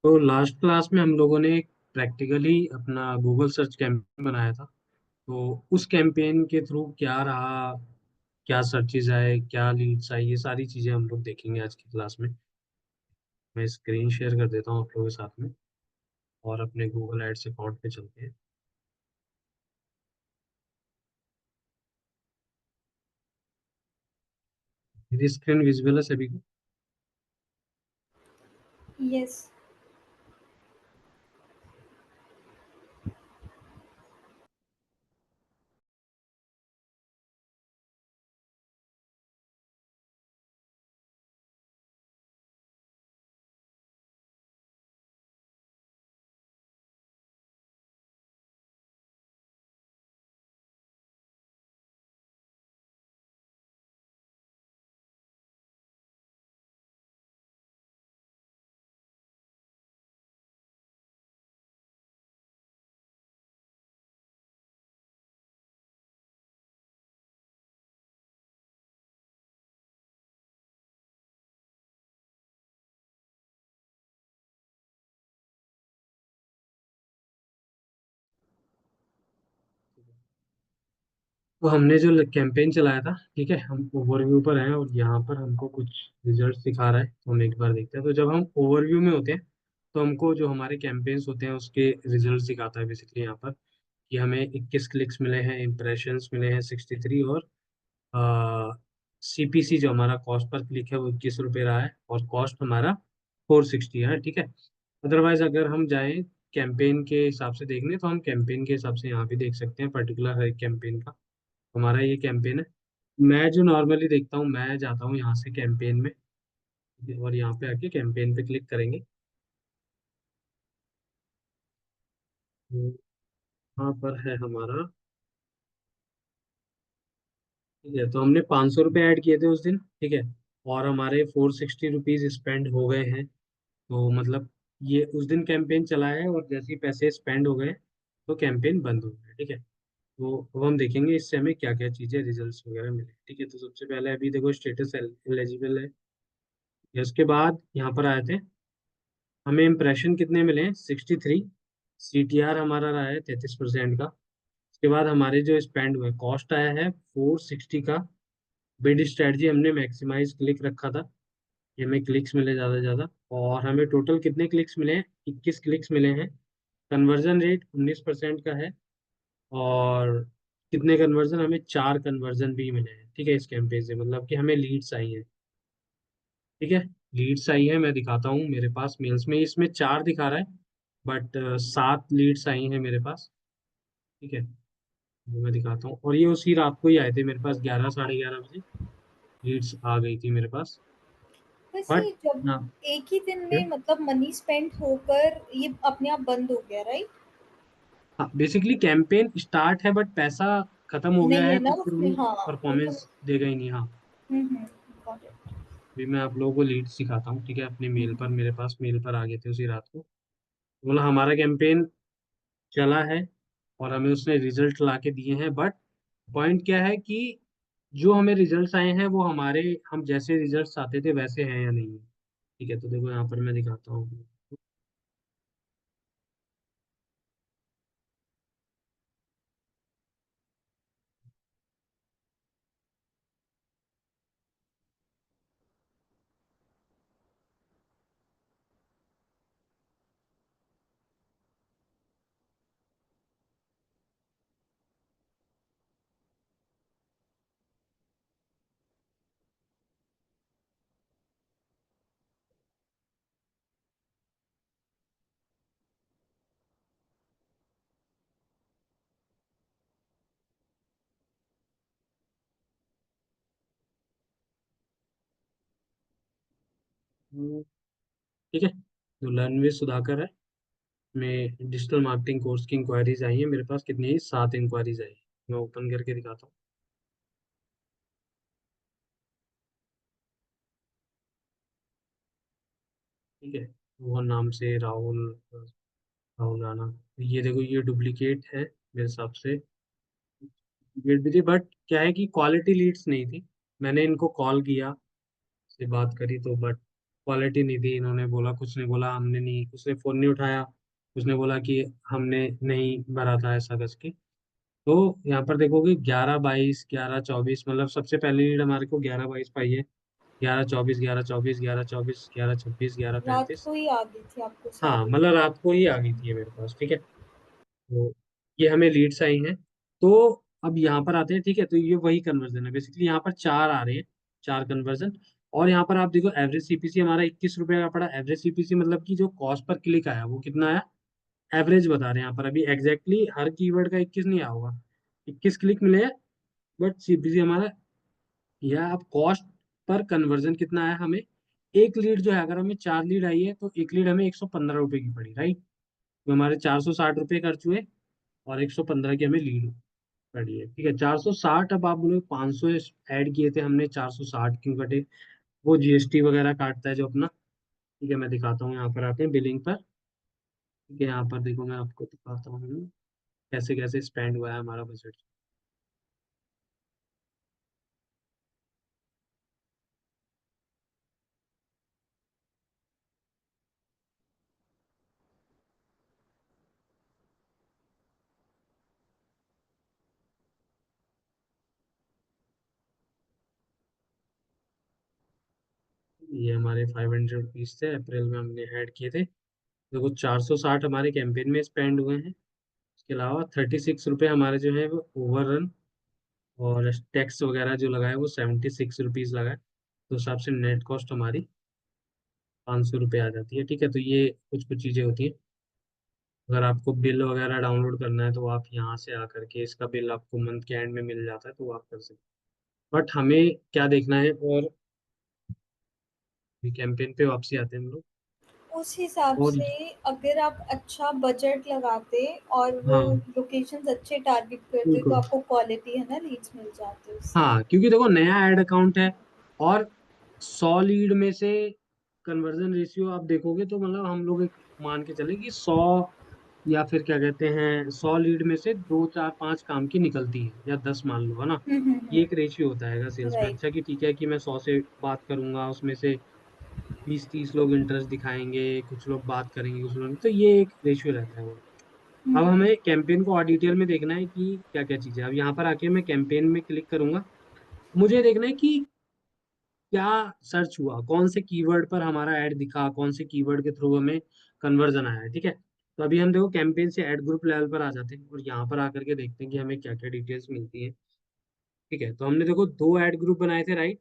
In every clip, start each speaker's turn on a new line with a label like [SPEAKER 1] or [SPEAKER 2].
[SPEAKER 1] तो last class में हम लोगों ने प्रैक्टिकली अपना गूगल सर्च कैंपेन बनाया था। तो उस कैंपेन के थ्रू क्या रहा, क्या सर्चेज आए, क्या लीड्स आई, ये सारी चीजें हम लोग देखेंगे आज की क्लास में। मैं स्क्रीन शेयर कर देता हूँ आप लोगों के साथ में और अपने गूगल एड्स अकाउंट पे चलते हैं। मेरी स्क्रीन विजिबल है सभी को?
[SPEAKER 2] यस।
[SPEAKER 1] तो हमने जो कैंपेन चलाया था, ठीक है, हम ओवरव्यू पर हैं और यहाँ पर हमको कुछ रिजल्ट दिखा रहा है, तो हम एक बार देखते हैं। तो जब हम ओवरव्यू में होते हैं तो हमको जो हमारे कैंपेन्स होते हैं उसके रिजल्ट दिखाता है बेसिकली यहाँ पर, कि हमें 21 क्लिक्स मिले हैं, इम्प्रेशंस मिले हैं 63, और सीपीसी जो हमारा कॉस्ट पर क्लिक है वो 21 रुपये रहा है, और कॉस्ट हमारा 460 है, ठीक है। अदरवाइज अगर हम जाएं कैंपेन के हिसाब से देखने, तो हम कैंपेन के हिसाब से यहाँ भी देख सकते हैं पर्टिकुलर हर कैंपेन का। हमारा ये कैंपेन है। मैं जो नॉर्मली देखता हूँ, मैं जाता हूँ यहाँ से कैंपेन में, ठीक है, और यहाँ पे आके कैंपेन पे क्लिक करेंगे। तो यहाँ पर है हमारा, ठीक है। तो हमने 500 रुपये ऐड किए थे उस दिन, ठीक है, और हमारे 460 रुपीज स्पेंड हो गए हैं। तो मतलब ये उस दिन कैंपेन चला है, और जैसे ही पैसे स्पेंड हो गए तो कैंपेन बंद हो गया, ठीक है। तो अब हम देखेंगे इससे हमें क्या क्या चीज़ें रिजल्ट्स वगैरह मिले, ठीक है। तो सबसे पहले अभी देखो स्टेटस एलिजिबल है। या उसके बाद यहाँ पर आए थे, हमें इम्प्रेशन कितने मिले हैं? 63। CTR हमारा रहा है 33% का। उसके बाद हमारे जो स्पेंड हुए, कॉस्ट आया है 460 का। बिड स्ट्रेटजी हमने मैक्सिमाइज क्लिक रखा था, ये हमें क्लिक्स मिले ज़्यादा से ज़्यादा। और हमें टोटल कितने क्लिक्स मिले हैं? 21 क्लिक्स मिले हैं। कन्वर्जन रेट 19% का है। और कितने कन्वर्जन? हमें 4 कन्वर्जन भी मिले हैं, ठीक है, इस कैंपेन से, मतलब कि हमें लीड्स आई हैं, ठीक है। लीड्स आई है, मैं दिखाता हूँ मेरे पास मेल्स में, इसमें 4 दिखा रहा है, बट 7 लीड्स आई हैं मेरे पास, ठीक है। वो मैं दिखाता हूँ, और ये उसी रात को ही आए थे मेरे पास, 11 साढ़े 11 बजे लीड्स आ गई थी मेरे पास।
[SPEAKER 2] वैसे
[SPEAKER 1] बट
[SPEAKER 2] जब
[SPEAKER 1] हाँ,
[SPEAKER 2] एक ही दिन
[SPEAKER 1] क्या?
[SPEAKER 2] में मतलब मनी स्पेंड होकर ये अपने आप बंद हो गया, राइट?
[SPEAKER 1] हाँ, बेसिकली कैंपेन स्टार्ट है बट पैसा खत्म हो गया
[SPEAKER 2] नहीं
[SPEAKER 1] है,
[SPEAKER 2] है
[SPEAKER 1] तो
[SPEAKER 2] ना
[SPEAKER 1] फिर
[SPEAKER 2] उसमें,
[SPEAKER 1] वो
[SPEAKER 2] हाँ। वो तो।
[SPEAKER 1] परफॉर्मेंस देगा ही नहीं। हाँ,
[SPEAKER 2] हम्म। Got it.
[SPEAKER 1] अभी मैं आप लोगों को लीड्स दिखाता हूँ, ठीक है, अपने मेल पर, मेरे पास मेल पर आ गए थे उसी रात को। बोला हमारा कैंपेन चला है और हमें उसने रिजल्ट ला के दिए हैं, बट पॉइंट क्या है कि जो हमें रिजल्ट्स आए हैं वो हमारे, हम जैसे रिजल्ट्स आते थे वैसे हैं या नहीं है, ठीक है। तो देखो यहाँ पर मैं दिखाता हूँ। ठीक है, तो लर्न विद सुधाकर है, में डिजिटल मार्केटिंग कोर्स की इंक्वायरीज आई है मेरे पास, कितनी? 7 इंक्वायरीज आई है। मैं ओपन करके दिखाता हूँ, ठीक है। वो नाम से राहुल, राहुल राणा। ये देखो, ये डुप्लीकेट है मेरे हिसाब से, डुप्लीकेट भी थी, बट क्या है कि क्वालिटी लीड्स नहीं थी। मैंने इनको कॉल किया, से बात करी, तो बट क्वालिटी नहीं दी, इन्होंने बोला कुछ नहीं बोला, हमने नहीं, उसने फोन नहीं उठाया, उसने बोला कि हमने नहीं भरा था ऐसा करके। तो यहाँ पर देखोगे 11-22, 11-24, मतलब सबसे पहली लीड हमारे को 11-22 पाई है। 11-24, 11-24, 11-24, 11-26, ग्यारह
[SPEAKER 2] रात
[SPEAKER 1] पैंतीस
[SPEAKER 2] को ही आ गई थी आपको
[SPEAKER 1] हाँ
[SPEAKER 2] सारी?
[SPEAKER 1] मतलब रात को ही आ गई थी ये मेरे पास, ठीक है। तो ये हमें लीड्स आई हैं। तो अब यहाँ पर आते हैं, ठीक है, तो ये वही कन्वर्जन है बेसिकली, यहाँ पर चार आ रहे हैं, चार कन्वर्जन। और यहाँ पर आप देखो एवरेज सीपीसी हमारा 21 रुपये का पड़ा। एवरेज सीपीसी मतलब कि जो कॉस्ट पर क्लिक आया वो कितना आया, एवरेज बता रहे हैं यहाँ पर, अभी एग्जैक्टली हर कीवर्ड का 21 नहीं आया होगा, 21 क्लिक मिले हैं, बट सीपीसी हमारा, या आप कॉस्ट पर कन्वर्जन कितना आया हमें। एक लीड जो है, अगर हमें चार लीड आई है तो एक लीड हमें 115 रुपये की पड़ी, राइट। तो हमारे 460 रुपये खर्च हुए, और 115 की हमें लीड पड़ी है, ठीक है। 460, अब आप बोले 500 ऐड किए थे हमने, 460 क्यों कटे, वो जीएसटी वगैरह काटता है जो अपना, ठीक है। मैं दिखाता हूँ, यहाँ पर आते हैं बिलिंग पर, ठीक है। यहाँ पर देखो मैं आपको दिखाता हूँ कैसे कैसे स्पेंड हुआ है हमारा बजट। ये हमारे 500 रुपीज थे, अप्रैल में हमने ऐड किए थे। देखो 460 हमारे कैंपेन में स्पेंड हुए हैं। इसके अलावा 36 रुपये हमारे जो है वो ओवर रन, और टैक्स वगैरह जो लगा है वो 76 रुपीज लगा है। तो उस हिसाब से नेट कॉस्ट हमारी 500 रुपये आ जाती है, ठीक है। तो ये कुछ कुछ चीज़ें होती हैं। अगर आपको बिल वगैरह डाउनलोड करना है तो आप यहाँ से आकर के, इसका बिल आपको मंथ के एंड में मिल जाता है, तो वो आप कर सकते हैं। बट हमें क्या देखना है, और कैंपेन पे वापसी आते हैं हम लोग।
[SPEAKER 2] उस हिसाब
[SPEAKER 1] और
[SPEAKER 2] से अगर आप अच्छा बजट लगाते और वो
[SPEAKER 1] हाँ
[SPEAKER 2] लोकेशंस अच्छे टारगेट करते तो
[SPEAKER 1] बिल्कुल,
[SPEAKER 2] आपको क्वालिटी है ना लीड्स मिल जाते उससे।
[SPEAKER 1] हाँ क्योंकि देखो नया ऐड अकाउंट है, और 100 लीड में से कन्वर्जन रेशियो आप देखोगे तो मतलब हम लोग एक मान के चले कि 100, या फिर क्या कहते हैं, 100 लीड में से 2 4 5 काम की निकलती है, या 10 मान लो, है ना। ये एक रेशियो होता है सेल्स में,
[SPEAKER 2] राइट।
[SPEAKER 1] अच्छा कि ठीक है कि मैं 100 से बात करूंगा, उसमें से 20-30 लोग इंटरेस्ट दिखाएंगे, कुछ लोग बात करेंगे, कुछ लोग नहीं, तो ये एक रेशियो रहता है वो। अब हमें कैंपेन को और डिटेल में देखना है कि क्या क्या चीज़ें। अब यहाँ पर आके मैं कैंपेन में क्लिक करूंगा, मुझे देखना है कि क्या सर्च हुआ, कौन से कीवर्ड पर हमारा ऐड दिखा, कौन से कीवर्ड के थ्रू हमें कन्वर्जन आया है, ठीक है। तो अभी हम देखो कैंपेन से ऐड ग्रुप लेवल पर आ जाते हैं, और यहाँ पर आकर के देखते हैं कि हमें क्या क्या डिटेल्स मिलती है, ठीक है। तो हमने देखो दो ऐड ग्रुप बनाए थे, राइट।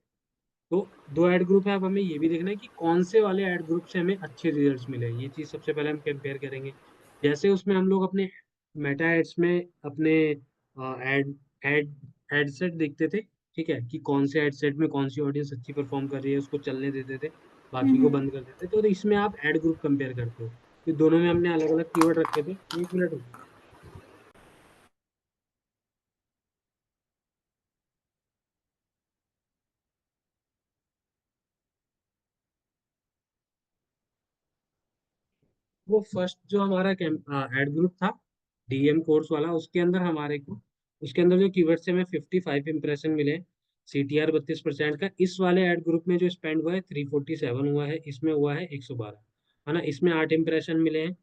[SPEAKER 1] तो दो ऐड ग्रुप है, अब हमें ये भी देखना है कि कौन से वाले ऐड ग्रुप से हमें अच्छे रिजल्ट्स मिले, ये चीज़ सबसे पहले हम कंपेयर करेंगे। जैसे उसमें हम लोग अपने मेटा एड्स में अपने एड एड एड सेट देखते थे, ठीक है, कि कौन से एड सेट में कौन सी ऑडियंस अच्छी परफॉर्म कर रही है, उसको चलने देते थे, बाकी को बंद कर देते थे। तो इसमें आप ऐड ग्रुप कंपेयर करते हो, कि दोनों में हमने अलग अलग कीवर्ड रखे थे। एक मिनट। वो फर्स्ट जो हमारा एड ग्रुप था, डीएम कोर्स वाला, उसके अंदर हमारे को, उसके अंदर जो कीवर्ड से हमें 55 इंप्रेशन मिले, सीटीआर 32% का। इस वाले एड ग्रुप में जो स्पेंड हुआ है 347 हुआ है, इसमें हुआ है 112, है ना। इसमें 8 इंप्रेशन मिले हैं।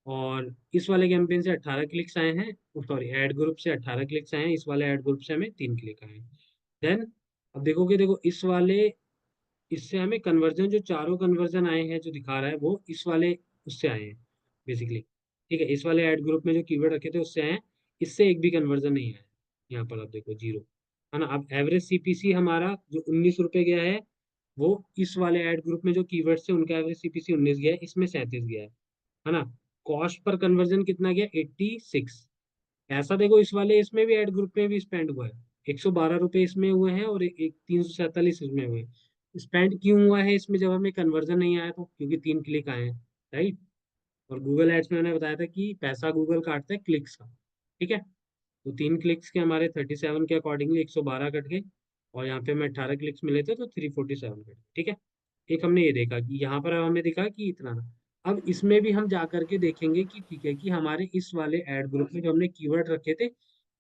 [SPEAKER 1] और इस वाले कैंपेन से 18 क्लिक्स आए हैं, सॉरी ऐड ग्रुप से 18 क्लिक्स आए हैं, इस वाले ऐड ग्रुप से हमें 3 क्लिक आए हैं। देन अब देखोगे, देखो इस वाले, इससे हमें कन्वर्जन, जो चारों कन्वर्जन आए हैं जो दिखा रहा है वो इस वाले उससे आए हैं बेसिकली, ठीक है। इस वाले ऐड ग्रुप में जो कीवर्ड रखे थे उससे आए हैं, इससे एक भी कन्वर्जन नहीं आया। यहाँ पर आप देखो जीरो, है ना। अब एवरेज सीपीसी हमारा जो 19 रुपये गया है, वो इस वाले ऐड ग्रुप में जो कीवर्ड से उनका एवरेज सीपीसी 19 गया है, इसमें 37 गया है ना। कॉस्ट पर कन्वर्जन कितना गया, 86। ऐसा देखो इस वाले, इसमें भी ऐड ग्रुप में भी स्पेंड हुआ है, 112 रुपये इसमें हुए हैं, और एक 347 इसमें हुए हैं। स्पेंड क्यों हुआ है इसमें जब हमें कन्वर्जन नहीं आया, तो क्योंकि 3 क्लिक आए हैं, राइट। और गूगल एड्स में मैंने बताया था कि पैसा गूगल काटता है क्लिक्स का, ठीक है। तो 3 क्लिक्स के हमारे 37 के अकॉर्डिंगली 112 कट गए, और यहाँ पे हमें 18 क्लिक्स मिले थे तो 347 कट गए, ठीक है। एक हमने ये देखा कि यहाँ पर हमें दिखा कि इतना था। अब इसमें भी हम जा करके देखेंगे कि ठीक है कि हमारे इस वाले ऐड ग्रुप में जो हमने कीवर्ड रखे थे,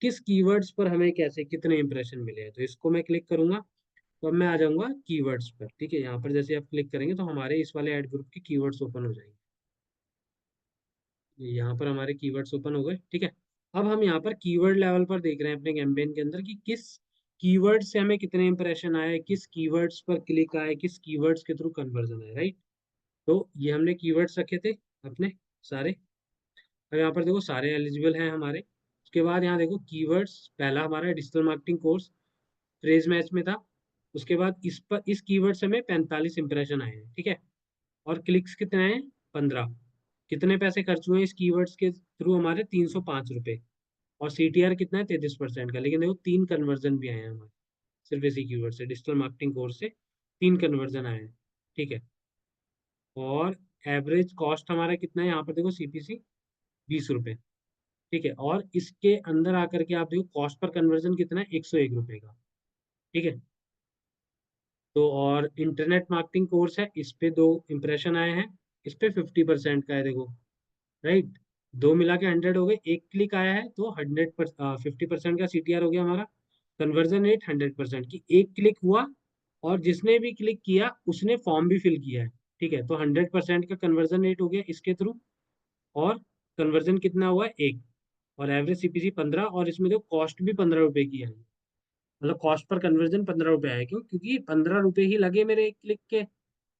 [SPEAKER 1] किस कीवर्ड्स पर हमें कैसे कितने इंप्रेशन मिले हैं। तो इसको मैं क्लिक करूंगा, तो अब मैं आ जाऊंगा कीवर्ड्स पर, ठीक है। यहाँ पर जैसे आप क्लिक करेंगे तो हमारे इस वाले ऐड ग्रुप के कीवर्ड्स ओपन हो जाएंगे। यहाँ पर हमारे कीवर्ड्स ओपन हो गए, ठीक है। अब हम यहाँ पर कीवर्ड लेवल पर देख रहे हैं अपने कैंपेन के अंदर कि किस कीवर्ड से हमें कितने इंप्रेशन आए, किस कीवर्ड्स पर क्लिक आए, किस कीवर्ड्स के थ्रू कन्वर्जन आए, राइट। तो ये हमने कीवर्ड्स रखे थे अपने सारे। अब यहाँ पर देखो सारे एलिजिबल हैं हमारे। उसके बाद यहाँ देखो कीवर्ड्स, पहला हमारा digital marketing course phrase match में था। उसके बाद इस कीवर्ड से हमें 45 इंप्रेशन आए हैं, ठीक है। और क्लिक्स कितने आए हैं? 15। कितने पैसे खर्च हुए इस कीवर्ड्स के थ्रू? हमारे 305 रुपए। और सीटीआर कितना है? 33% का। लेकिन देखो 3 कन्वर्जन भी आए हैं हमारे, सिर्फ इसी कीवर्ड से, डिजिटल मार्केटिंग कोर्स से 3 कन्वर्जन आए हैं, ठीक है। और एवरेज कॉस्ट हमारा कितना है यहाँ पर? देखो सीपीसी 20 रुपए, ठीक है। और इसके अंदर आकर के आप देखो कॉस्ट पर कन्वर्जन कितना है? 101 रुपए का, ठीक है। तो और इंटरनेट मार्केटिंग कोर्स है, इस पे 2 इंप्रेशन आए हैं, इस पे 50% का है देखो, राइट। दो मिला के 100 हो गए, एक क्लिक आया है तो 50% का सीटीआर हो गया हमारा। कन्वर्जन रेट 100% की, एक क्लिक हुआ और जिसने भी क्लिक किया उसने फॉर्म भी फिल किया है, ठीक है। तो 100% का कन्वर्जन रेट हो गया इसके थ्रू। और कन्वर्जन कितना हुआ है? एक। और एवरेज सीपीसी 15, और इसमें तो कॉस्ट भी 15 रुपए की है। मतलब कॉस्ट पर कन्वर्जन 15 रुपए आया, क्यों? क्योंकि 15 रुपए ही लगे मेरे एक क्लिक के।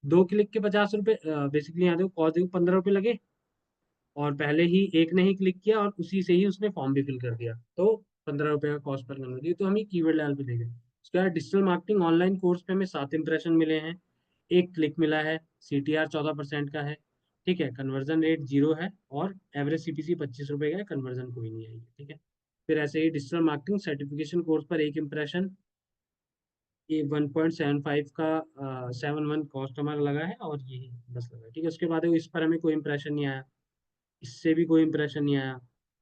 [SPEAKER 1] 2 क्लिक के 50 रुपए, बेसिकली यहाँ देखो कॉस्ट देखो 15 रुपए लगे। और पहले ही एक ने ही क्लिक किया और उसी से ही उसने फॉर्म भी फिल कर दिया, तो 15 रुपए का कॉस्ट पर कन्वर्ट दिया। तो हम ये कीवर्ड लेवल पे देखें। उसके बाद डिजिटल मार्केटिंग ऑनलाइन कोर्स पे हमें 7 इंप्रेशन मिले हैं, एक क्लिक मिला है, सीटीआर 14% का है, ठीक है। कन्वर्जन रेट 0 है, और एवरेज सीपीसी 25 रुपए का है, कन्वर्जन कोई नहीं आई है, ठीक है। फिर ऐसे ही डिजिटल मार्केटिंग सर्टिफिकेशन कोर्स पर एक इंप्रेशन, ये 1.75 का 71 कॉस्ट हमारा लगा है, और ये 10 लगा है, ठीक है। उसके बाद इस पर हमें कोई इंप्रेशन नहीं आया, इससे भी कोई इंप्रेशन नहीं आया,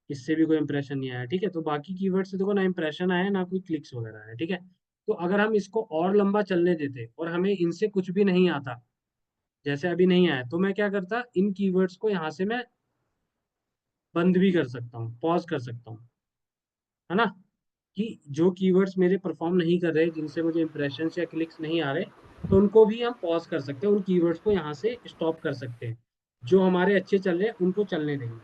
[SPEAKER 1] इससे भी कोई इंप्रेशन नहीं आया, ठीक है। तो बाकी कीवर्ड से देखो ना इंप्रेशन आया ना कोई क्लिक्स वगैरह आया, ठीक है। तो अगर हम इसको और लंबा चलने देते और हमें इनसे कुछ भी नहीं आता, जैसे अभी नहीं आया, तो मैं क्या करता, इन कीवर्ड्स को यहाँ से मैं बंद भी कर सकता हूँ, पॉज कर सकता हूँ, है ना। कि जो कीवर्ड्स मेरे परफॉर्म नहीं कर रहे, जिनसे मुझे इंप्रेशन या क्लिक्स नहीं आ रहे, तो उनको भी हम पॉज कर सकते हैं, उन कीवर्ड्स को यहाँ से स्टॉप कर सकते हैं। जो हमारे अच्छे चल रहे हैं उनको चलने देंगे,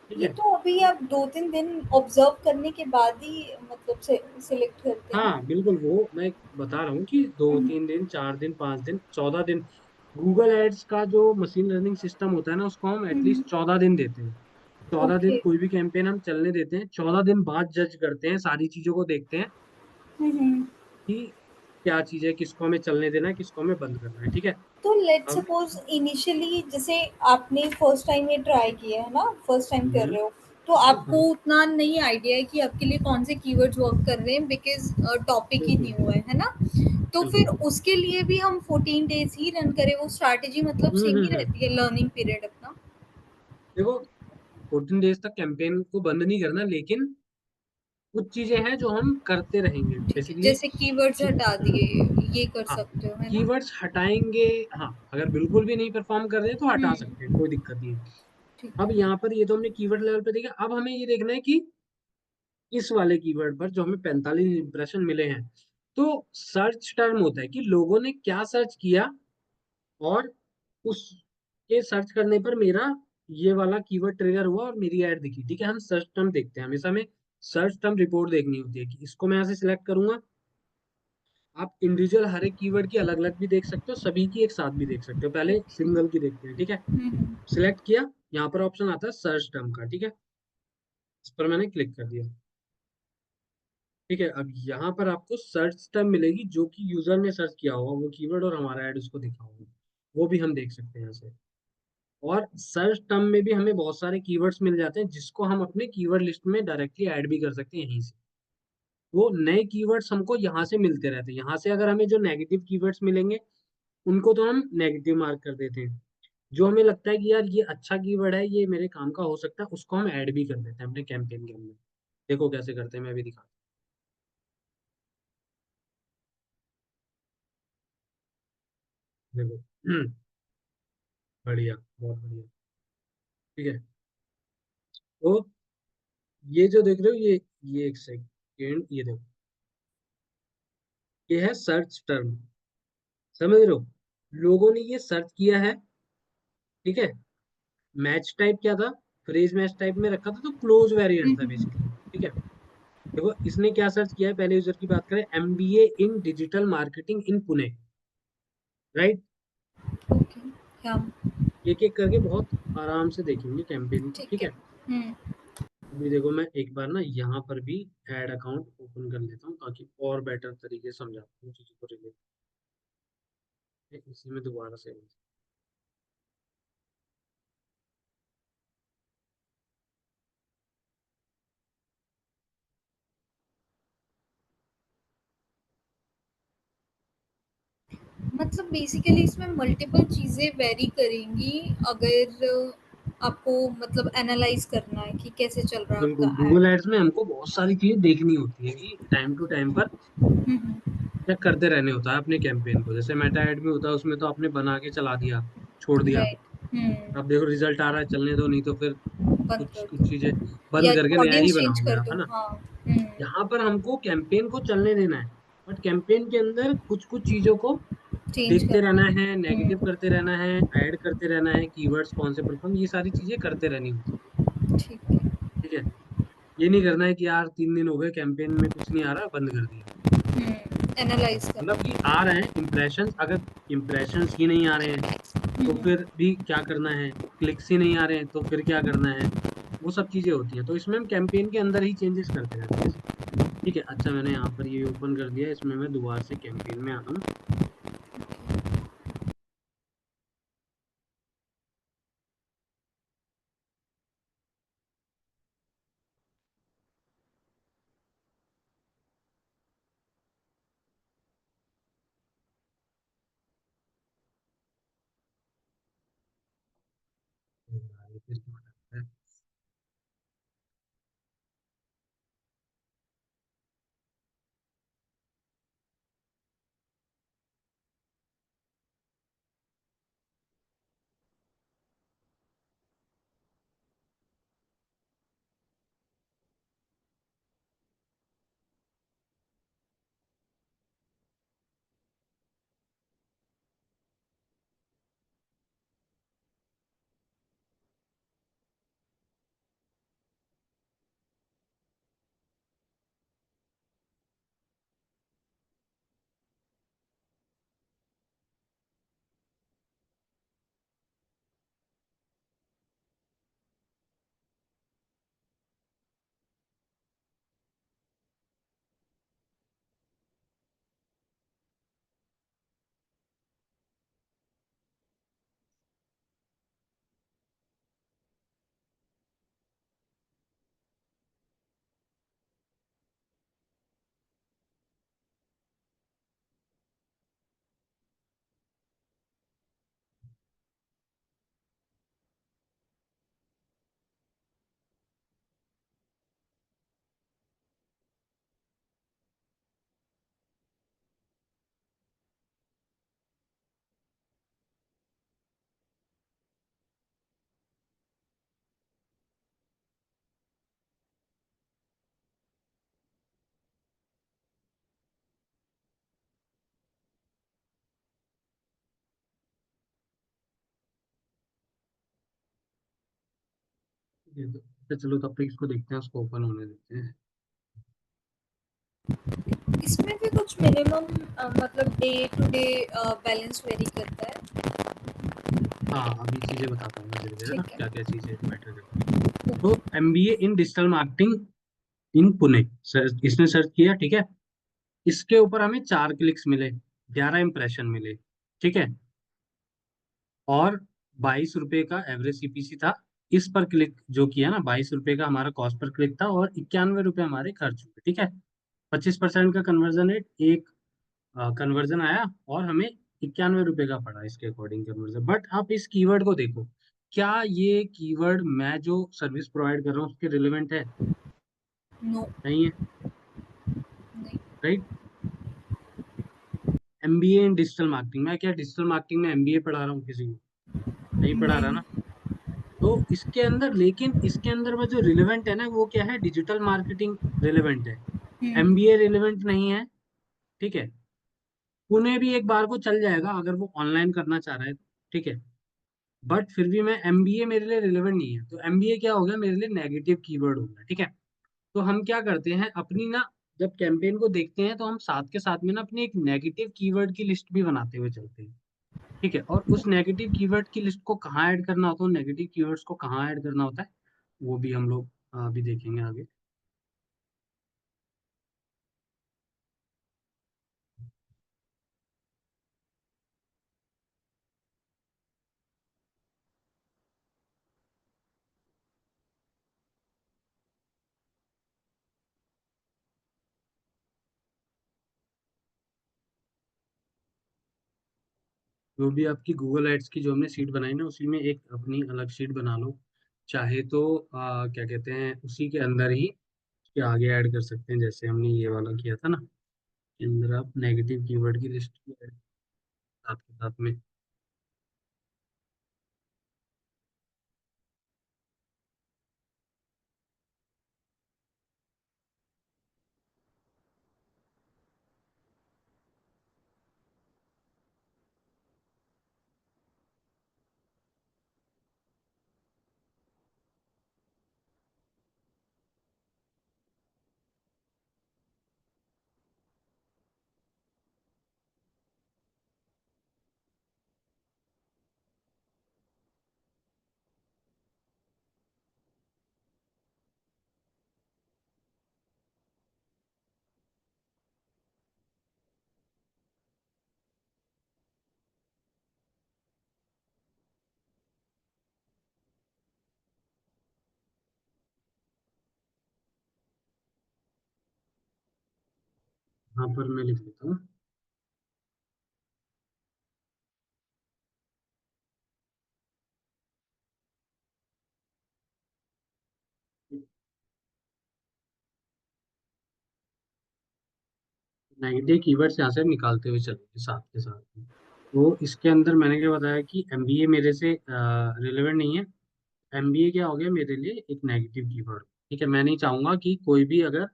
[SPEAKER 1] ठीक
[SPEAKER 2] ये
[SPEAKER 1] है।
[SPEAKER 2] तो अभी आप 2-3 दिन ऑब्जर्व करने के बाद ही मतलब से सिलेक्ट करते हैं ना?
[SPEAKER 1] हाँ बिल्कुल, वो मैं बता रहा हूँ कि दो
[SPEAKER 2] हुँ,
[SPEAKER 1] तीन दिन, 4 दिन, 5 दिन, 14 दिन। गूगल एड्स का जो मशीन लर्निंग सिस्टम होता है ना, उसको हम
[SPEAKER 2] हुँ,
[SPEAKER 1] एटलीस्ट 14 दिन देते हैं। 14 दिन
[SPEAKER 2] ओके।
[SPEAKER 1] कोई भी कैंपेन हम चलने देते हैं, 14 दिन बाद जज करते हैं, सारी चीजों को देखते हैं
[SPEAKER 2] हुँ, हुँ।
[SPEAKER 1] कि क्या चीज है, किसको हमें चलने देना है, किसको हमें बंद करना है, ठीक है।
[SPEAKER 2] तो लेट्स
[SPEAKER 1] अब
[SPEAKER 2] सपोज़ इनिशियली जैसे आपने फर्स्ट टाइम ये ट्राई किया है ना, फर्स्ट टाइम कर
[SPEAKER 1] हम्म,
[SPEAKER 2] रहे हो, तो आपको
[SPEAKER 1] हाँ
[SPEAKER 2] उतना नहीं आइडिया है कि आपके लिए कौन से कीवर्ड्स वर्क कर रहे हैं बिकॉज़ टॉपिक ही
[SPEAKER 1] बिल्कुल
[SPEAKER 2] न्यू है ना? तो फिर
[SPEAKER 1] बिल्कुल।
[SPEAKER 2] उसके लिए भी हम 14 डेज़ ही रन करें, वो स्ट्रैटेजी मतलब सेम ही
[SPEAKER 1] हम्म।
[SPEAKER 2] रहती है लर्निंग पीरियड अपना?
[SPEAKER 1] देखो 14 डेज तक कैंपेन को बंद नहीं करना, लेकिन कुछ चीजें हैं जो हम करते रहेंगे
[SPEAKER 2] ठीक है,
[SPEAKER 1] बेसिकली।
[SPEAKER 2] जैसे कीवर्ड्स हटा दिए, ये कर
[SPEAKER 1] हाँ,
[SPEAKER 2] सकते हो, है ना?
[SPEAKER 1] कीवर्ड्स हटाएंगे। हाँ, अगर बिल्कुल भी नहीं परफॉर्म कर रहे हैं तो हटा सकते हैं,
[SPEAKER 2] हुँ,
[SPEAKER 1] कोई दिक्कत नहीं है।
[SPEAKER 2] ठीक
[SPEAKER 1] अब
[SPEAKER 2] है।
[SPEAKER 1] यहाँ पर ये तो हमने कीवर्ड लेवल पे देखा, अब हमें ये देखना है कि इस वाले कीवर्ड पर जो हमें 45 इंप्रेशन मिले हैं, तो सर्च टर्म होता है कि लोगों ने क्या सर्च किया, और उसके सर्च करने पर मेरा ये वाला कीवर्ड ट्रिगर हुआ और मेरी ऐड दिखी, ठीक है। हम सर्च टर्म देखते हैं हमेशा, हमें सर्च टर्म रिपोर्ट देखनी होती है कि इसको मैं यहाँ से सिलेक्ट करूंगा। आप इंडिविजुअल हर एक कीवर्ड की अलग अलग भी देख सकते हो, सभी की एक साथ भी देख सकते हो। पहले
[SPEAKER 2] ओके।
[SPEAKER 1] सिंगल की देखते हैं, ठीक है।
[SPEAKER 2] हुँ, हुँ।
[SPEAKER 1] सिलेक्ट किया, यहाँ पर ऑप्शन आता है सर्च टर्म का, ठीक है। इस पर मैंने क्लिक कर दिया, ठीक है। अब यहाँ पर आपको सर्च टर्म मिलेगी जो कि यूजर ने सर्च किया होगा वो कीवर्ड, और हमारा ऐड उसको दिखा होगा, वो भी हम देख सकते हैं यहाँ से। और सर्च टर्म में भी हमें बहुत सारे कीवर्ड्स मिल जाते हैं, जिसको हम अपने कीवर्ड लिस्ट में डायरेक्टली ऐड भी कर सकते हैं यहीं से। वो नए कीवर्ड्स हमको यहाँ से मिलते रहते हैं, यहाँ से अगर हमें जो नेगेटिव कीवर्ड्स मिलेंगे उनको तो हम नेगेटिव मार्क कर देते हैं। जो हमें लगता है कि यार ये अच्छा कीवर्ड है, ये मेरे काम का हो सकता है, उसको हम ऐड भी कर देते हैं अपने कैंपेन के अंदर। देखो कैसे करते हैं, मैं भी दिखाता हूँ, देखो। बढ़िया, बहुत बढ़िया, ठीक है। तो ये जो देख रहे हो, ये एक सेकेंड, ये देखो, ये है सर्च टर्म। समझ रहे हो? लोगों ने ये सर्च किया है, ठीक है। मैच टाइप क्या था, फ्रेज मैच टाइप में रखा था, तो क्लोज
[SPEAKER 2] हुँ,
[SPEAKER 1] वेरिएंट था
[SPEAKER 2] हुँ।
[SPEAKER 1] बेसिकली, ठीक है। देखो इसने क्या सर्च किया है, पहले यूजर की बात करें, MBA in digital marketing in Pune, right.
[SPEAKER 2] Okay, हाँ,
[SPEAKER 1] एक एक करके बहुत आराम से देखेंगे कैंपेन को,
[SPEAKER 2] ठीक
[SPEAKER 1] ठीक
[SPEAKER 2] है।
[SPEAKER 1] है।
[SPEAKER 2] हुँ,
[SPEAKER 1] अभी देखो मैं एक बार ना यहाँ पर भी ऐड अकाउंट ओपन कर लेता हूँ, ताकि और बेटर तरीके से समझाता हूँ चीजों को रिलेट, इसी में दोबारा से।
[SPEAKER 2] मतलब बेसिकली इसमें मल्टीपल चीज़ें वेरी करेंगी अगर आपको मतलब एनालाइज़ करना है कि कैसे चल रहा है
[SPEAKER 1] बिल्कुल,
[SPEAKER 2] उनका
[SPEAKER 1] गूगल
[SPEAKER 2] ऐड।
[SPEAKER 1] एड्स में हमको बहुत सारी चीजें देखनी होती है कि टाइम टू टाइम पर
[SPEAKER 2] हुँ, हुँ,
[SPEAKER 1] चेक करते रहने होता है अपने कैंपेन को। जैसे मेटा एड में होता है, उसमें तो आपने बना के चला दिया, छोड़ दिया,
[SPEAKER 2] राइट। हुँ,
[SPEAKER 1] अब देखो रिजल्ट आ रहा है, चलने दो, नहीं तो फिर
[SPEAKER 2] बंद
[SPEAKER 1] कुछ
[SPEAKER 2] कर
[SPEAKER 1] कुछ
[SPEAKER 2] दो
[SPEAKER 1] चीजें बंद
[SPEAKER 2] या
[SPEAKER 1] करके नया ही
[SPEAKER 2] ऑडियंस चेंज
[SPEAKER 1] बनाओगे
[SPEAKER 2] कर
[SPEAKER 1] आप,
[SPEAKER 2] दो।
[SPEAKER 1] है ना।
[SPEAKER 2] हाँ, हुँ,
[SPEAKER 1] यहाँ पर हमको कैंपेन को चलने देना है, बट कैंपेन के अंदर कुछ कुछ चीजों को
[SPEAKER 2] चेंज
[SPEAKER 1] देखते
[SPEAKER 2] करना
[SPEAKER 1] रहना
[SPEAKER 2] है।
[SPEAKER 1] है, नेगेटिव
[SPEAKER 2] हुँ,
[SPEAKER 1] करते रहना है, ऐड करते रहना है, कीवर्ड्स कौन से परफॉर्म, ये सारी चीजें करते रहनी होती
[SPEAKER 2] ठीक है।
[SPEAKER 1] है, ठीक है। ये नहीं करना है कि यार 3 दिन हो गए कैंपेन में कुछ नहीं आ रहा, बंद कर दिया।
[SPEAKER 2] हुँ, एनालाइज़
[SPEAKER 1] मतलब कि
[SPEAKER 2] करना
[SPEAKER 1] आ रहे हैं इम्प्रेशंस, अगर इम्प्रेशंस ही नहीं आ रहे हैं
[SPEAKER 2] है।
[SPEAKER 1] तो
[SPEAKER 2] हुँ,
[SPEAKER 1] फिर भी क्या करना है, क्लिक्स ही नहीं आ रहे हैं तो फिर क्या करना है, वो सब चीजें होती हैं। तो इसमें हम कैंपेन के अंदर ही चेंजेस करते रहते हैं, ठीक है। अच्छा मैंने यहाँ पर ये ओपन कर दिया, इसमें मैं दोबारा से कैंपेन में आता हूँ। ये फिर क्यों अटक रहा है? तो चलो तब तक इसको देखते हैं, उसको ओपन होने देते हैं।
[SPEAKER 2] इसमें भी कुछ मिनिमम मतलब day to day balance vary करता है।
[SPEAKER 1] हाँ अभी चीजें बताता हूँ मैं धीरे धीरे ना,
[SPEAKER 2] ठीक है।
[SPEAKER 1] क्या क्या चीजें मैटर करती हैं। तो एमबीए इन डिजिटल मार्केटिंग इन पुणे, इसने सर्च किया, ठीक है। इसके ऊपर हमें 4 क्लिक्स मिले, 11 इंप्रेशन मिले, ठीक है। और 22 रुपए का एवरेज सीपीसी था। इस पर क्लिक जो किया ना, 22 रुपए का हमारा कॉस्ट पर क्लिक था, और 91 रुपए हमारे खर्च हुए, ठीक है। 25% का कन्वर्जन रेट, एक कन्वर्जन आया, और हमें 91 रुपए का पड़ा इसके अकॉर्डिंग कन्वर्जन। बट आप इस कीवर्ड को देखो, क्या ये कीवर्ड मैं जो सर्विस प्रोवाइड कर रहा हूँ उसके रिलेवेंट है?
[SPEAKER 2] नो,
[SPEAKER 1] नहीं है,
[SPEAKER 2] नहीं।
[SPEAKER 1] Right. MBA in digital marketing, मैं क्या डिजिटल मार्केटिंग में एमबीए पढ़ा रहा हूँ किसी को? नहीं पढ़ा रहा
[SPEAKER 2] नहीं।
[SPEAKER 1] ना। तो इसके अंदर, लेकिन इसके अंदर में जो रिलेवेंट है ना, वो क्या है, डिजिटल मार्केटिंग रिलेवेंट है,
[SPEAKER 2] हुँ,
[SPEAKER 1] एमबीए रिलेवेंट नहीं है, ठीक है। पुणे भी एक बार को चल जाएगा अगर वो ऑनलाइन करना चाह रहा है तो, ठीक है। बट फिर भी मैं एमबीए मेरे लिए रिलेवेंट नहीं है, तो एमबीए क्या हो गया मेरे लिए नेगेटिव कीवर्ड हो गया, ठीक है। तो हम क्या करते हैं अपनी ना, जब कैंपेन को देखते हैं तो हम साथ के साथ में ना अपनी एक नेगेटिव कीवर्ड की लिस्ट भी बनाते हुए चलते हैं, ठीक है। और उस नेगेटिव कीवर्ड की लिस्ट को कहाँ ऐड करना होता है, नेगेटिव कीवर्ड्स को कहाँ ऐड करना होता है, वो भी हम लोग अभी देखेंगे आगे। जो भी आपकी गूगल एड्स की जो हमने सीट बनाई ना, उसी में एक अपनी अलग सीट बना लो। चाहे तो क्या कहते हैं, उसी के अंदर ही उसके आगे ऐड कर सकते हैं, जैसे हमने ये वाला किया था ना, के अंदर आप नेगेटिव कीवर्ड की लिस्ट साथ के साथ में। यहाँ पर मैं लिख देता हूँ। नेगेटिव कीवर्ड्स यहाँ से निकालते हुए चलेंगे साथ के साथ में। तो इसके अंदर मैंने क्या बताया कि एमबीए मेरे से रिलेवेंट नहीं है। एमबीए क्या हो गया मेरे लिए एक नेगेटिव कीवर्ड, ठीक है। मैं नहीं चाहूंगा कि कोई भी अगर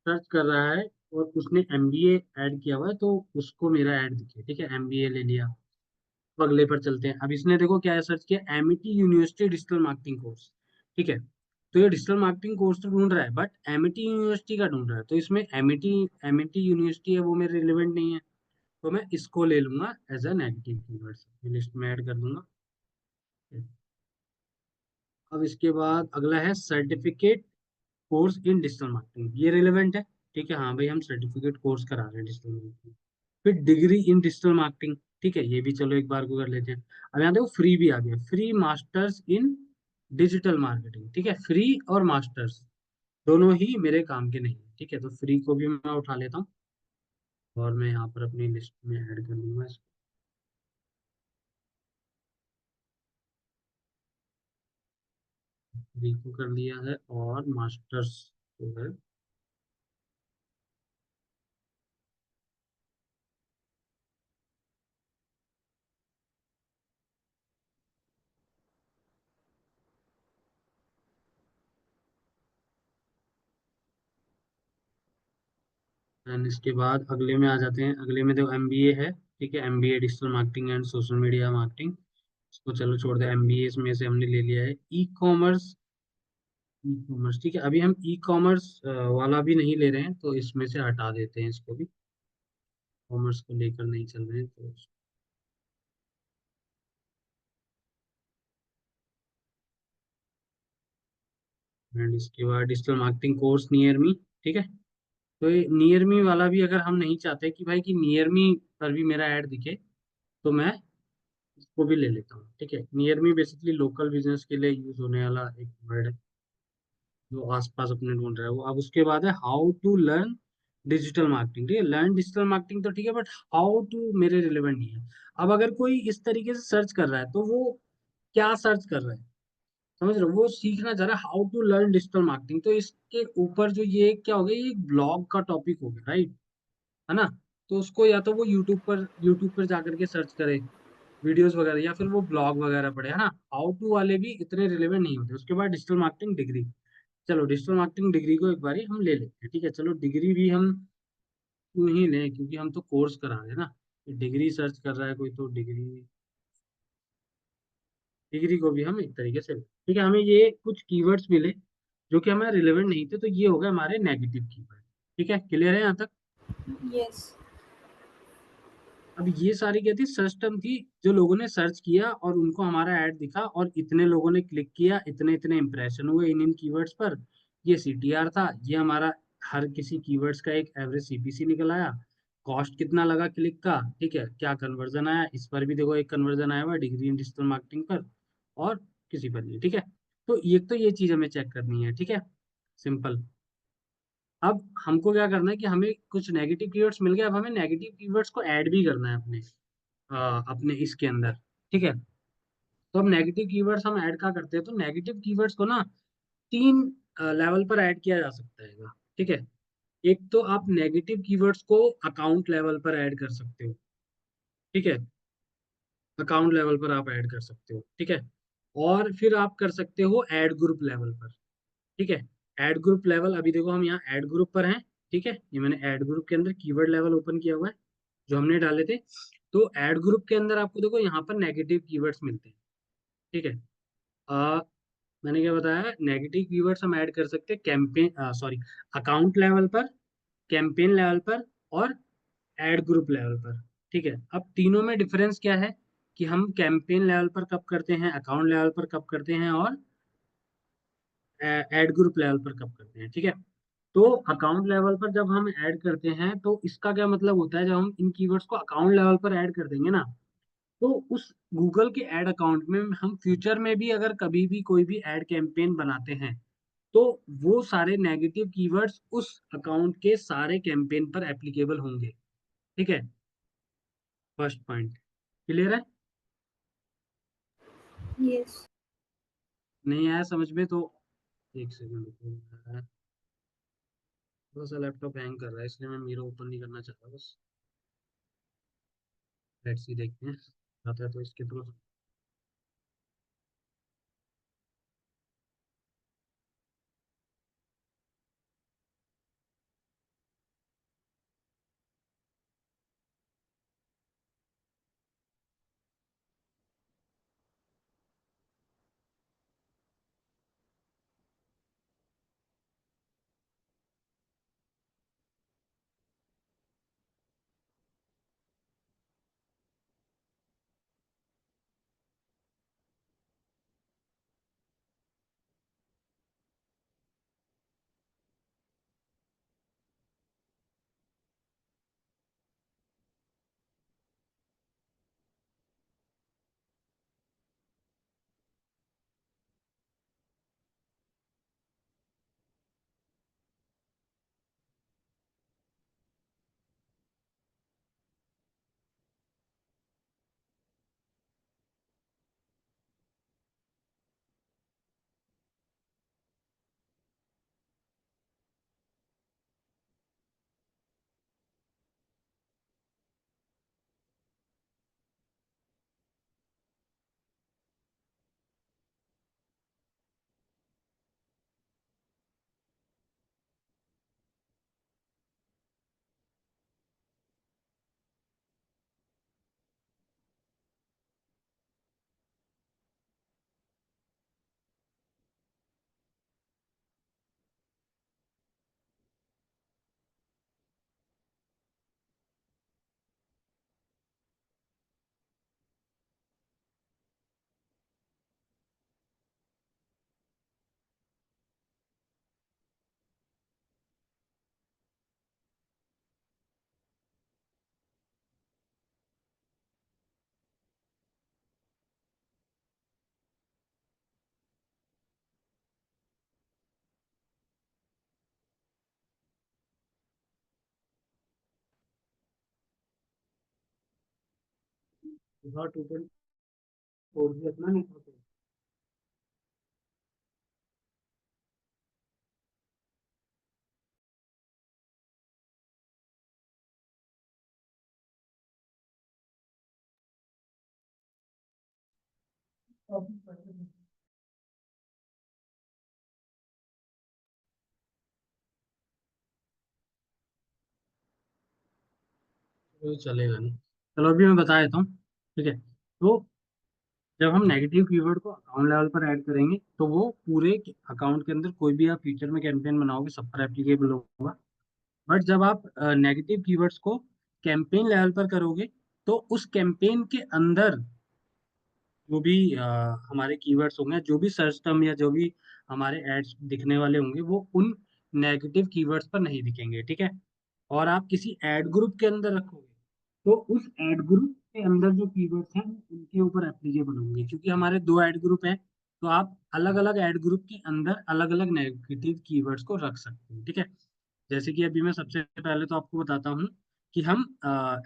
[SPEAKER 1] सर्च कर रहा है और उसने एमबीए ऐड किया हुआ है तो उसको मेरा ऐड दिखे, ठीक है। एमबीए ले लिया। अब अगले पर चलते हैं। अब इसने देखो क्या सर्च किया, Amity university digital marketing course, ठीक है। तो ये डिजिटल मार्केटिंग कोर्स तो ढूंढ रहा है, बट एमिटी यूनिवर्सिटी का ढूंढ रहा है, तो इसमें एमिटी एमिटी यूनिवर्सिटी है वो मेरे रिलेवेंट नहीं है। तो मैं इसको ले लूंगा as a negative keyword, list में ऐड कर दूंगा। अब इसके बाद अगला है certificate course in digital marketing, ये रिलेवेंट है, ठीक है। हाँ भाई हम सर्टिफिकेट कोर्स करा रहे हैं डिजिटल मार्केटिंग। फिर डिग्री इन डिजिटल मार्केटिंग, ठीक है, ये भी चलो एक बार को कर लेते हैं। अब यहाँ देखो फ्री भी आ गया, free masters in digital marketing, ठीक है। फ्री और मास्टर्स दोनों ही मेरे काम के नहीं है, ठीक है। तो फ्री को भी मैं उठा लेता हूँ और मैं यहाँ पर अपनी लिस्ट में ऐड कर लूंगा इसको। फ्री को कर लिया है और मास्टर्स जो है, एंड इसके बाद अगले में आ जाते हैं। अगले में देखो एमबीए है, ठीक है। MBA digital marketing and social media marketing, इसको चलो छोड़ दे। एमबीए में से हमने ले लिया है ई कॉमर्स। ई कॉमर्स, ठीक है। अभी हम ई कॉमर्स वाला भी नहीं ले रहे हैं, तो इसमें से हटा देते हैं इसको भी। कॉमर्स को लेकर नहीं चल रहे हैं तो। एंड इसके बाद digital marketing course near me, ठीक है। तो ये नियर मी वाला भी अगर हम नहीं चाहते कि भाई कि नियर मी पर भी मेरा ऐड दिखे, तो मैं इसको भी ले लेता हूँ, ठीक है। Near me basically local business के लिए यूज होने वाला एक वर्ड है, जो आसपास अपने ढूंढ रहा है वो। अब उसके बाद है how to learn digital marketing, ठीक है। लर्न डिजिटल मार्केटिंग तो ठीक है, बट हाउ टू मेरे रिलेवेंट नहीं है। अब अगर कोई इस तरीके से सर्च कर रहा है तो वो क्या सर्च कर रहा है, समझ रहे हो, वो सीखना चाह रहा है how to learn digital marketing. तो इसके ऊपर जो ये क्या हो गया, ये एक ब्लॉग का टॉपिक हो गया, राइट, है ना। तो उसको या तो वो यूट्यूब पर जाकर के सर्च करे वीडियोस वगैरह, या फिर वो ब्लॉग वगैरह पढ़े, है ना। हाउ टू वाले भी इतने रिलेवेंट नहीं होते। उसके बाद डिजिटल मार्केटिंग डिग्री, चलो डिजिटल मार्केटिंग डिग्री को एक बारी हम ले लेते हैं, ठीक है। चलो डिग्री भी हम क्यों ही लें, क्योंकि हम तो कोर्स करा रहे हैं ना। डिग्री सर्च कर रहा है कोई तो डिग्री, डिग्री को भी हम एक तरीके से, ठीक है, हमें ये कुछ कीवर्ड्स मिले जो कि हमें रिलेवेंट नहीं थे, तो ये हो गए हमारे नेगेटिव कीवर्ड। ठीक है, क्लियर है यहाँ तक?
[SPEAKER 2] यस।
[SPEAKER 1] अब ये सारी क्या थी, सर्च टर्म थी, जो लोगों ने सर्च किया और उनको हमारा ऐड दिखा और इतने लोगों ने क्लिक किया, इतने इतने इंप्रेशन हुए इन इन कीवर्ड्स पर। ये सीटीआर था, ये हमारा हर किसी कीवर्ड्स का एक एवरेज सीपीसी निकल आया। कॉस्ट कितना लगा क्लिक का, ठीक है, क्या कन्वर्जन आया, इस पर भी देखो एक कन्वर्जन आया हुआ डिग्री इन डिजिटल मार्केटिंग पर, और किसी पर नहीं, ठीक है। तो ये चीज हमें चेक करनी है, ठीक है, सिंपल। अब हमको क्या करना है कि हमें कुछ नेगेटिव कीवर्ड्स मिल गए, अब हमें नेगेटिव कीवर्ड्स को ऐड भी करना है अपने इसके अंदर, ठीक है। तो अब नेगेटिव कीवर्ड्स हम ऐड क्या करते हैं, तो नेगेटिव कीवर्ड्स को ना तीन लेवल पर ऐड किया जा सकता है, ठीक है। एक तो आप नेगेटिव कीवर्ड्स को अकाउंट लेवल पर ऐड कर सकते हो, ठीक है, अकाउंट लेवल पर आप ऐड कर सकते हो, ठीक है। और फिर आप कर सकते हो ऐड ग्रुप लेवल पर, ठीक है। ऐड ग्रुप लेवल, अभी देखो हम यहाँ ऐड ग्रुप पर हैं, ठीक है, ये मैंने ऐड ग्रुप के अंदर कीवर्ड लेवल ओपन किया हुआ है जो हमने डाले थे। तो ऐड ग्रुप के अंदर आपको देखो यहाँ पर नेगेटिव कीवर्ड्स मिलते हैं, ठीक है। आ, मैंने क्या बताया, नेगेटिव कीवर्ड्स हम ऐड कर सकते हैं कैंपेन, सॉरी, अकाउंट लेवल पर, कैंपेन लेवल पर, और एड ग्रुप लेवल पर, ठीक है। अब तीनों में डिफरेंस क्या है कि हम कैंपेन लेवल पर कब करते हैं, अकाउंट लेवल पर कब करते हैं, और एड ग्रुप लेवल पर कब करते हैं, ठीक है। तो अकाउंट लेवल पर जब हम ऐड करते हैं तो इसका क्या मतलब होता है, जब हम इन कीवर्ड्स को अकाउंट लेवल पर ऐड कर देंगे ना, तो उस गूगल के एड अकाउंट में हम फ्यूचर में भी अगर कभी भी कोई भी एड कैंपेन बनाते हैं, तो वो सारे नेगेटिव कीवर्ड्स उस अकाउंट के सारे कैंपेन पर एप्लीकेबल होंगे, ठीक है। फर्स्ट पॉइंट क्लियर है?
[SPEAKER 2] यस।
[SPEAKER 1] नहीं आया समझ में तो एक सेकंड रुको, थोड़ा सा लैपटॉप हैंग कर रहा है इसलिए मैं मेरा ओपन नहीं करना चाहता बस। लेट्स सी, देखते हैं आता है तो इसके थ्रू। टू पॉइंट फोर भी अपना नहीं था। तो चलेगा नहीं। चलो अभी मैं बता देता हूँ। ठीक है, तो जब हम नेगेटिव कीवर्ड को अकाउंट लेवल पर ऐड करेंगे तो वो पूरे अकाउंट के अंदर कोई भी आप फ्यूचर में कैंपेन बनाओगे सब पर एप्लीकेबल होगा। बट जब आप नेगेटिव कीवर्ड्स को कैंपेन लेवल पर करोगे तो उस कैंपेन के अंदर जो भी हमारे कीवर्ड्स होंगे, जो भी सर्च टर्म या जो भी हमारे एड्स दिखने वाले होंगे, वो उन नेगेटिव कीवर्ड्स पर नहीं दिखेंगे। ठीक है, और आप किसी एड ग्रुप के अंदर रखोगे तो उस एड ग्रुप के अंदर जो कीवर्ड्स हैं वो उनके ऊपर एप्लीकेबल होंगे, क्योंकि हमारे दो एड ग्रुप हैं। तो आप अलग अलग एड ग्रुप के अंदर अलग अलग नेगेटिव कीवर्ड्स को रख सकते हैं। ठीक है, जैसे कि अभी मैं सबसे पहले तो आपको बताता हूँ कि हम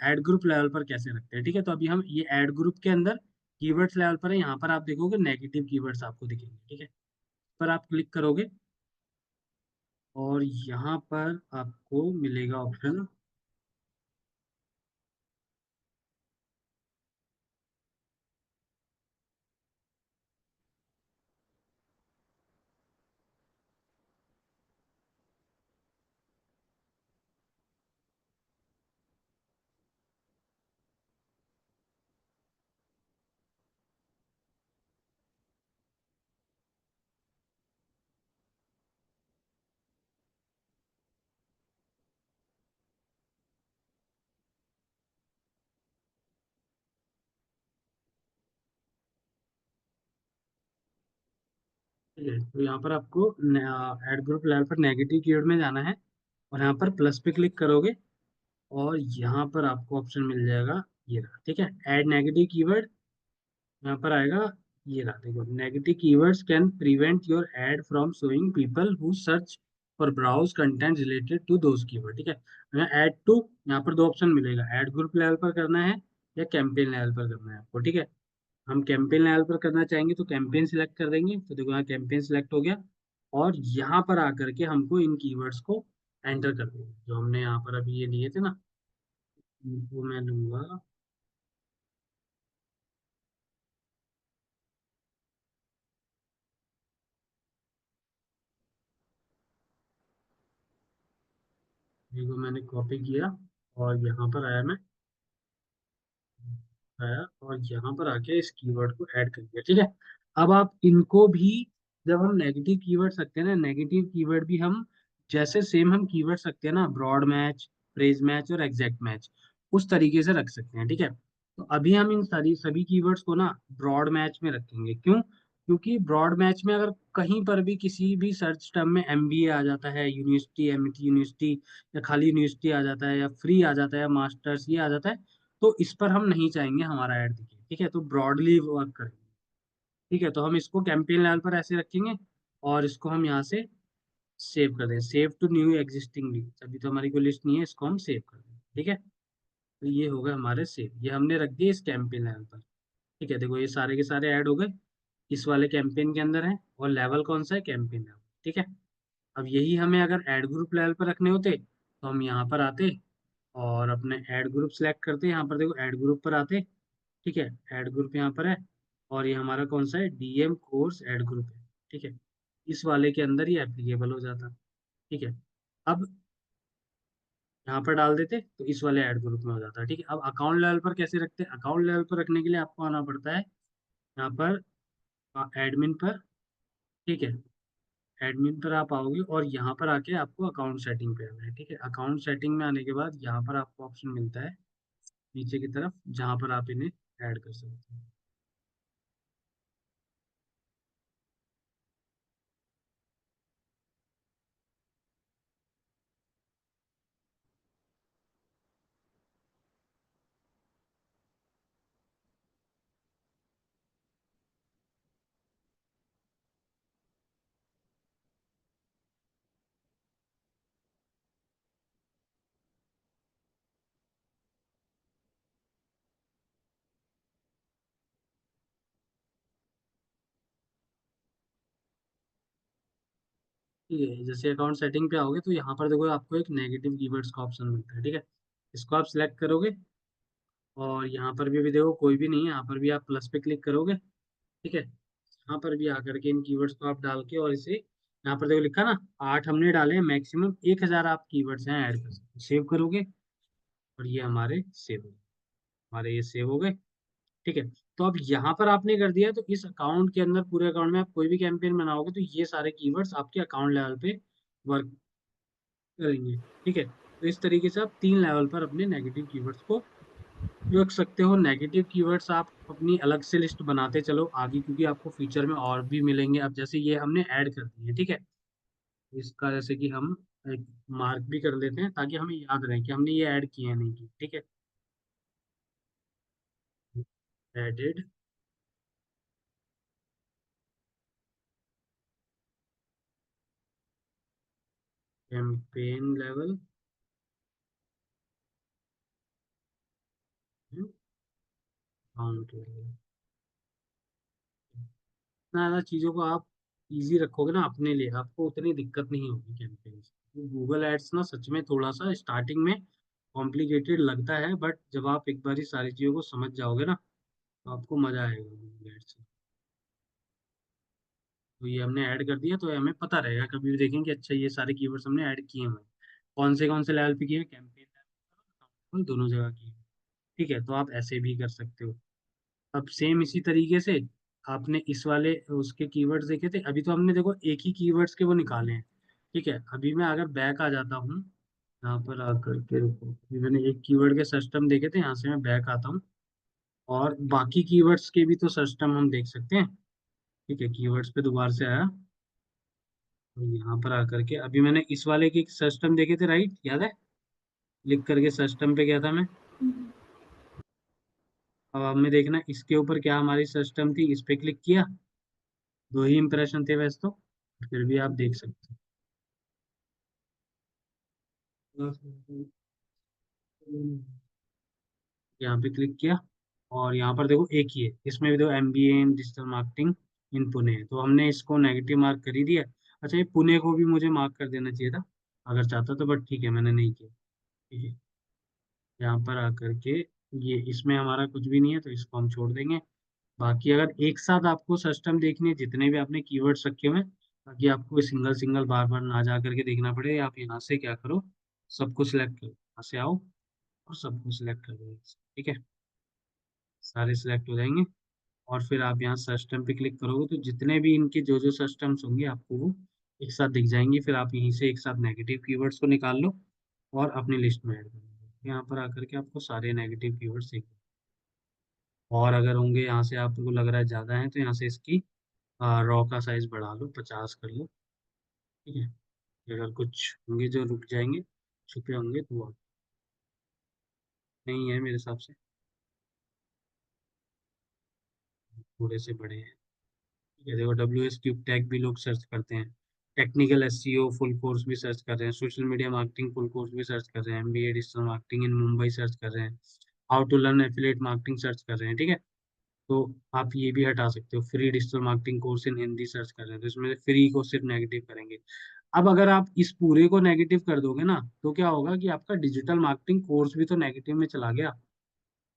[SPEAKER 1] एड ग्रुप लेवल पर कैसे रखते हैं। ठीक है, तो अभी हम ये एड ग्रुप के अंदर कीवर्ड्स लेवल पर है, यहाँ पर आप देखोगे नेगेटिव कीवर्ड्स आपको दिखेंगे। ठीक है, पर आप क्लिक करोगे और यहाँ पर आपको मिलेगा ऑप्शन। ठीक है, तो यहाँ पर आपको एड ग्रुप लेवल पर नेगेटिव कीवर्ड में जाना है और यहाँ पर प्लस पे क्लिक करोगे और यहाँ पर आपको ऑप्शन मिल जाएगा ये रहा। ठीक है, ऐड नेगेटिव कीवर्ड, यहाँ पर आएगा ये रहा। देखो, negative keywords can prevent your ad from showing people who search और browse content related to those keyword. ठीक है, यहाँ ऐड टू, यहाँ पर दो ऑप्शन मिलेगा, ऐड ग्रुप लेवल पर करना है या कैंपेन लेवल पर करना है आपको। ठीक है, हम कैंपेन लेवल पर करना चाहेंगे तो कैंपेन सिलेक्ट कर देंगे, तो देखो यहाँ कैंपेन सिलेक्ट हो गया। और यहाँ पर आकर के हमको इन कीवर्ड्स को एंटर कर देंगे जो हमने यहाँ पर अभी ये लिए थे ना। इनको मैं लूंगा, इनको मैंने कॉपी किया और यहाँ पर आया मैं, आया और यहाँ पर आके इस कीवर्ड को ऐड कर दिया। ठीक है, अब आप इनको भी, जब हम नेगेटिव कीवर्ड रखते हैं ना, नेगेटिव कीवर्ड भी हम जैसे सेम हम कीवर्ड रखते हैं ना, ब्रॉड मैच, फ्रेज मैच और एग्जैक्ट मैच, उस तरीके से रख सकते हैं। ठीक है, तो अभी हम इन सारी सभी कीवर्ड्स को ना ब्रॉड मैच में रखेंगे। क्यों? क्योंकि ब्रॉड मैच में अगर कहीं पर भी किसी भी सर्च टर्म में एमबीए आ जाता है, यूनिवर्सिटी, एमईटी यूनिवर्सिटी, या खाली यूनिवर्सिटी आ जाता है, या फ्री आ जाता है, या मास्टर्स ये आ जाता है, तो इस पर हम नहीं चाहेंगे हमारा ऐड दिखे। ठीक है, तो ब्रॉडली वर्क करेंगे। ठीक है, तो हम इसको कैंपेन लेवल पर ऐसे रखेंगे और इसको हम यहाँ से सेव कर दें, save to new existing list. अभी तो हमारी कोई लिस्ट नहीं है, इसको हम सेव कर दें। ठीक है, तो ये हो गए हमारे सेव, ये हमने रख दिए इस कैंपेन लेवल पर। ठीक है, देखो ये सारे के सारे ऐड हो गए, इस वाले कैंपेन के अंदर है, और लेवल कौन सा है, कैंपेन लेवल। ठीक है, अब यही हमें अगर ऐड ग्रुप लेवल पर रखने होते तो हम यहाँ पर आते और अपने ऐड ग्रुप सेलेक्ट करते, यहाँ पर देखो ऐड ग्रुप पर आते। ठीक है, ऐड ग्रुप यहाँ पर है और ये हमारा कौन सा है, डीएम कोर्स ऐड ग्रुप है। ठीक है, इस वाले के अंदर ये एप्लीकेबल हो जाता। ठीक है, अब यहाँ पर डाल देते तो इस वाले ऐड ग्रुप में हो जाता। ठीक है, अब अकाउंट लेवल पर कैसे रखते हैं, अकाउंट लेवल पर रखने के लिए आपको आना पड़ता है यहाँ पर एडमिन पर। ठीक है, एडमिन पर आप आओगे और यहाँ पर आके आपको अकाउंट सेटिंग पे आना है। ठीक है, अकाउंट सेटिंग में आने के बाद यहाँ पर आपको ऑप्शन मिलता है नीचे की तरफ, जहाँ पर आप इन्हें ऐड कर सकते हैं। ठीक है, जैसे अकाउंट सेटिंग पे आओगे तो यहाँ पर देखो आपको एक नेगेटिव कीवर्ड्स का ऑप्शन मिलता है। ठीक है, इसको आप सिलेक्ट करोगे और यहाँ पर भी देखो कोई भी नहीं है, यहाँ पर भी आप प्लस पे क्लिक करोगे। ठीक है, यहाँ पर भी आकर के इन कीवर्ड्स को आप डाल के और इसे यहाँ पर देखो लिखा ना, 8 हमने डाले हैं, मैक्सिमम 1000 आप कीवर्ड्स हैं ऐड कर सकते हो। सेव करोगे और ये हमारे सेव हो गए। हमारे ये सेव हो गए। ठीक है। तो अब यहाँ पर आपने कर दिया, तो इस अकाउंट के अंदर, पूरे अकाउंट में आप कोई भी कैंपेन बनाओगे तो ये सारे कीवर्ड्स आपके अकाउंट लेवल पे वर्क करेंगे। ठीक है। तो इस तरीके से आप 3 लेवल पर अपने नेगेटिव कीवर्ड्स को रख सकते हो। नेगेटिव कीवर्ड्स आप अपनी अलग से लिस्ट बनाते चलो आगे, क्योंकि आपको फ्यूचर में और भी मिलेंगे। अब जैसे ये हमने ऐड कर दिए, ठीक है, इसका जैसे कि हम एक मार्क भी कर लेते हैं ताकि हमें याद रहे कि हमने ये ऐड किए हैं नहीं किए। ठीक है। Added campaign level account level. इतना ज़्यादा चीज़ों को आप इजी रखोगे ना अपने लिए, आपको उतनी दिक्कत नहीं होगी कैंपेन से। गूगल एड्स ना सच में थोड़ा सा स्टार्टिंग में कॉम्प्लिकेटेड लगता है, बट जब आप एक बार सारी चीज़ों को समझ जाओगे ना, तो आपको मज़ा आएगा गूगल एड्स से। तो ये हमने ऐड कर दिया, तो हमें पता रहेगा कभी भी देखेंगे, अच्छा ये सारे कीवर्ड्स हमने ऐड किए हैं। कौन से लेवल पे किए हैं, कैंपेन लेवल दोनों जगह किए हैं। ठीक है। तो आप ऐसे भी कर सकते हो। अब सेम इसी तरीके से आपने इस वाले उसके कीवर्ड्स देखे थे, अभी तो हमने देखो एक ही कीवर्ड्स के वो निकाले हैं। ठीक है। अभी मैं अगर बैक आ जाता हूँ, यहाँ पर आकर के रुको, अभी मैंने एक कीवर्ड के सिस्टम देखे थे, यहाँ से मैं बैक आता हूँ और बाकी कीवर्ड्स के भी तो सिस्टम हम देख सकते हैं। ठीक है। कीवर्ड्स पे दोबारा से आया, तो यहाँ पर आकर के अभी मैंने इस वाले के सिस्टम देखे थे, राइट, याद है, क्लिक करके सिस्टम पे गया था मैं। अब हमें देखना इसके ऊपर क्या हमारी सिस्टम थी, इस पे क्लिक किया, दो ही इंप्रेशन थे वैसे तो, फिर भी आप देख सकते हो। यहाँ पे क्लिक किया और यहाँ पर देखो एक ही है, इसमें भी देखो एमबीए इन डिजिटल मार्केटिंग इन पुणे है, तो हमने इसको नेगेटिव मार्क कर ही दिया। अच्छा, ये पुणे को भी मुझे मार्क कर देना चाहिए था अगर चाहता तो, बट ठीक है मैंने नहीं किया। ठीक है। यहाँ पर आकर के ये इसमें हमारा कुछ भी नहीं है, तो इसको हम छोड़ देंगे। बाकी अगर एक साथ आपको सिस्टम देखनी है जितने भी आपने कीवर्ड्स रखे हुए हैं, ताकि आपको सिंगल सिंगल बार बार ना जा करके देखना पड़े, आप यहाँ से क्या करो, सबको सिलेक्ट करो, यहाँ से आओ और सबको सिलेक्ट कर दो। ठीक है। सारे सिलेक्ट हो जाएंगे और फिर आप यहाँ सिस्टम पे क्लिक करोगे तो जितने भी इनके जो जो सिस्टम्स होंगे आपको वो एक साथ दिख जाएंगे। फिर आप यहीं से एक साथ नेगेटिव कीवर्ड्स को निकाल लो और अपनी लिस्ट में ऐड कर लो। यहाँ पर आकर के आपको सारे नेगेटिव कीवर्ड्स दिख, और अगर होंगे यहाँ से आपको लग रहा है ज़्यादा है, तो यहाँ से इसकी रॉ का साइज बढ़ा लो, 50 कर लो। ठीक है। अगर कुछ होंगे जो रुक जाएंगे, छुपे होंगे, तो वो नहीं है मेरे हिसाब से, थोड़े से बड़े हैं। ठीक है। देखो डब्ल्यू एस क्यूब टैग भी लोग सर्च करते हैं, technical S E O full course भी सर्च कर रहे हैं, social media marketing full course भी सर्च कर रहे हैं, MBA digital marketing in Mumbai search कर रहे हैं, how to learn affiliate marketing search कर रहे हैं। ठीक है। तो आप ये भी हटा सकते हो, free digital marketing course in Hindi search कर रहे हैं, तो इसमें फ्री को सिर्फ नेगेटिव करेंगे। अब अगर आप इस पूरे को नेगेटिव कर दोगे ना, तो क्या होगा कि आपका डिजिटल मार्केटिंग कोर्स भी तो नेगेटिव में चला गया।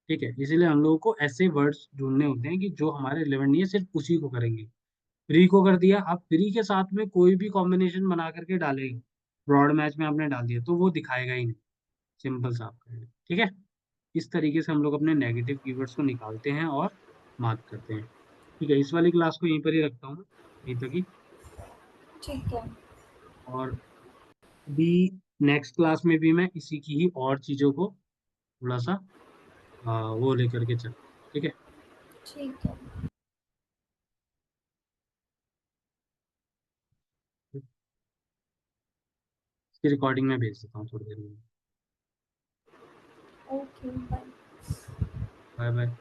[SPEAKER 1] ठीक है। इसीलिए हम लोगों को ऐसे वर्ड्स ढूंढने होते हैं कि जो हमारे रिलेवेंट नहीं है, सिर्फ उसी को करेंगे। फ्री को कर दिया, आप फ्री के साथ में कोई भी कॉम्बिनेशन बना करके डालेंगे, ब्रॉड मैच में आपने डाल दिया तो वो दिखाएगा ही नहीं। सिंपल सा आपका है। ठीक है। इस तरीके से हम लोग अपने नेगेटिव कीवर्ड्स को निकालते हैं और मार्क करते हैं। ठीक है। इस वाली क्लास को यहीं पर ही रखता हूँ मैं, यहीं तक ही।
[SPEAKER 2] ठीक है।
[SPEAKER 1] और अभी नेक्स्ट क्लास में भी मैं इसी की ही और चीज़ों को थोड़ा सा वो लेकर के चल। ठीक है।
[SPEAKER 2] ठीक है।
[SPEAKER 1] इसकी रिकॉर्डिंग में भेज देता हूँ थोड़ी देर में।
[SPEAKER 2] Okay, bye.
[SPEAKER 1] Bye bye.